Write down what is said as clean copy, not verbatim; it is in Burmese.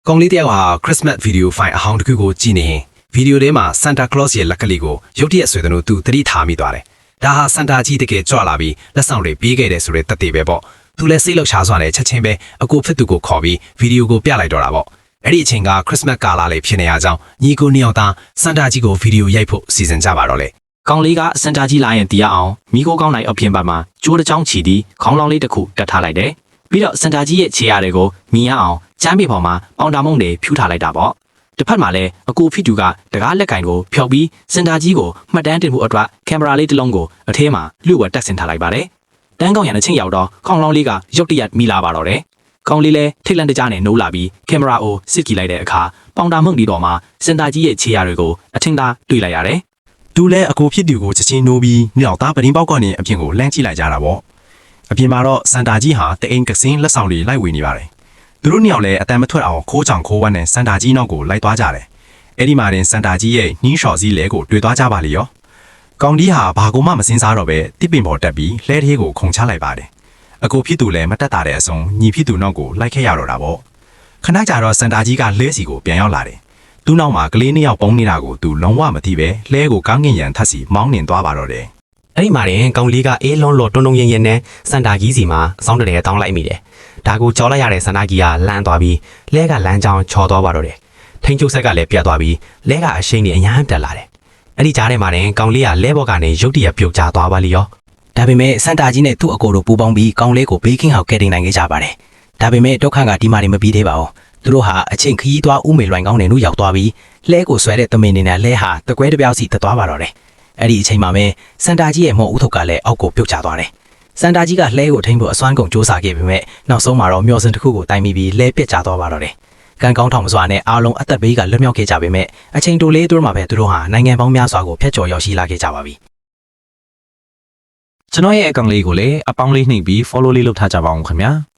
ကောင်လေးတယောက်ဟာ Christmas video file အဟောင်းတစ်ခုကိုကြည့်နေရင်ဗီဒီယိုထဲမှာ Santa Claus ရဲ့လက်ကလေးကိုရုတ်တရက်ဆွဲတယ်လို့သူသတိထားမိသွားတယ်။ဒါဟာ Santa ကြီးတကယ်ကြွလာပြီးလက်ဆောင်တွေပေးခဲ့တယ်ဆိုတဲ့သက်သေပဲပေါ့။သူလည်းစိတ်လှုပ်ရှားစွာနဲ့ချက်ချင်းပဲအကိုဖြစ်သူကိုခေါ်ပြီးဗီဒီယိုကိုပြလိုက်တော့တာပေါ့။အဲ့ဒီအချိန်က Christmas ကာလလေးဖြစ်နေရကြောင်းညီကိုနှစ်ယောက်သား Santa ကြီးကိုဗီဒီယိုရိုက်ဖို့စီစဉ်ကြပါတော့လေ။ ကောင်လေးကစန်တာကြီးလာရင်တီးရအောင်မိခိုးကောင်းနိုင်အပြင်ဘက်မှာကျိုးတစ်ချောင်းချီပြီးခေါင်းလောင်းလေးတစ်ခုတက်ထားလိုက်တယ်။ပြီးတော့စန်တာကြီးရဲ့ခြေရတွေကိုမြင်ရအောင်ကျမ်းပေပေါ်မှာပေါင်တာမုံတွေဖြူထားလိုက်တာပေါ့။တစ်ဖက်မှာလည်းအကူဖီတူကတကားလက်ကင်ကိုဖျောက်ပြီးစန်တာကြီးကိုမှတ်တမ်းတင်မှုအတွက်ကင်မရာလေးတစ်လုံးကိုအထဲမှာလူ့ဝက်တက်ဆင်ထားလိုက်ပါတယ်။တန်းကောင်ရံတဲ့ချင်းရောက်တော့ခေါင်းလောင်းလေးကရုတ်တရက်မိလာပါတော့တယ်။ကောင်လေးလည်းထိတ်လန့်တကြားနဲ့နိုးလာပြီးကင်မရာကိုစစ်ကြည့်လိုက်တဲ့အခါပေါင်တာမုံဒီတော်မှာစန်တာကြီးရဲ့ခြေရတွေကိုအထင်သာတွေ့လိုက်ရတယ်။ တူလဲအကိုဖြစ်သူကိုချက်ချင်းနိုးပြီးမြောက်သားပတင်းပေါက်ကနေအပြင်ကိုလှမ်းကြည့်လိုက်ကြတာပေါ့အပြင်မှာတော့စန်တာကြီးဟာတအိမ်ကစင်းလက်ဆောင်တွေလိုက်ဝေနေပါတယ်သူတို့နှစ်ယောက်လည်းအတန်မထွက်အောင်ခိုးချောင်ခိုးဝမ်းနဲ့စန်တာကြီးနောက်ကိုလိုက်သွားကြတယ်အဲ့ဒီမှာတင်စန်တာကြီးရဲ့နှင်းလျှော်စည်းလဲကိုတွေ့သွားကြပါလေရောကောင်ဒီဟာဘာကိုမှမစင်းစားတော့ပဲတစ်ပင်ပေါ်တက်ပြီးလှဲသေးကိုခုန်ချလိုက်ပါတယ်အကိုဖြစ်သူလည်းမတက်တာတဲ့အစုံညီဖြစ်သူနောက်ကိုလိုက်ခဲ့ရတော့တာပေါ့ခဏကြာတော့စန်တာကြီးကလဲစီကိုပြန်ရောက်လာတယ်သူ့နောက်မှာကလေးနှစ်ယောက်ပုံနေတာကိုသူလုံးဝမသိပဲလဲကိုကောင်းငင်ရန်ထပ်စီမောင်းနှင်သွားပါတော့တယ် အဲ့ဒီမှာတင်ကောင်လေးကအေးလွန်လော်တွန်းတွန်းရင်ရင်နဲ့စန်တာကြီးစီမှာအဆောင်တရေတောင်းလိုက်မိတယ်။ဒါကိုကြော်လိုက်ရတဲ့စန်တာကြီးကလန့်သွားပြီးလဲကလမ်းကြောင်းချော်သွားပါတော့တယ်။ထိန်ကျုပ်ဆက်ကလည်းပြတ်သွားပြီးလဲကအရှိန်ကြီးအညာတက်လာတယ်။အဲ့ဒီကြားထဲမှာတင်ကောင်လေးကလဲဘော်ကနေရုတ်တရက်ပြုတ်ကျသွားပါလိရော။ဒါပေမဲ့စန်တာကြီးနဲ့သူ့အကိုတို့ပူးပေါင်းပြီးကောင်လေးကိုဘေးကင်းအောင်ကယ်တင်နိုင်ခဲ့ကြပါတယ်။ဒါပေမဲ့ဒုက္ခကဒီမှာနေမပြီးသေးပါဘူး။သူတို့ဟာအချိန်ခရီးသွားဥမေလွိုင်ကောင်းနေတို့ရောက်သွားပြီးလဲကိုဆွဲတဲ့တမင်နေနဲ့လဲဟာတကွဲတပြောက်စီတက်သွားပါတော့တယ်။အဲ့ဒီအချိန်မှာပဲစန်တာကြီးရဲ့မော်ဦးထုတ်ကလည်းအောက်ကိုပြုတ်ကျသွားတယ်။စန်တာကြီးကလှဲကိုထိန်းဖို့အစွမ်းကုန်စူးစမ်းခဲ့ပေမဲ့နောက်ဆုံးမှာတော့မျောစင်တစ်ခုကိုတိုင်မိပြီးလဲပစ်ကျသွားပါတော့တယ်။ကန်ကောင်းထောင်မစွာနဲ့အားလုံးအသက်ဘေးကလွတ်မြောက်ခဲ့ကြပေမဲ့အချိန်တိုလေးသူတို့မှာပဲသူတို့ဟာနိုင်ငံပေါင်းများစွာကိုဖျက်ချော်ရောက်ရှိလာခဲ့ကြပါပြီ။ ကျွန်တော်ရဲ့အကောင့်လေးကိုလည်းအပေါင်းလေးနှိပ်ပြီး follow လေးလုပ်ထားကြပါအောင်ခင်ဗျာ။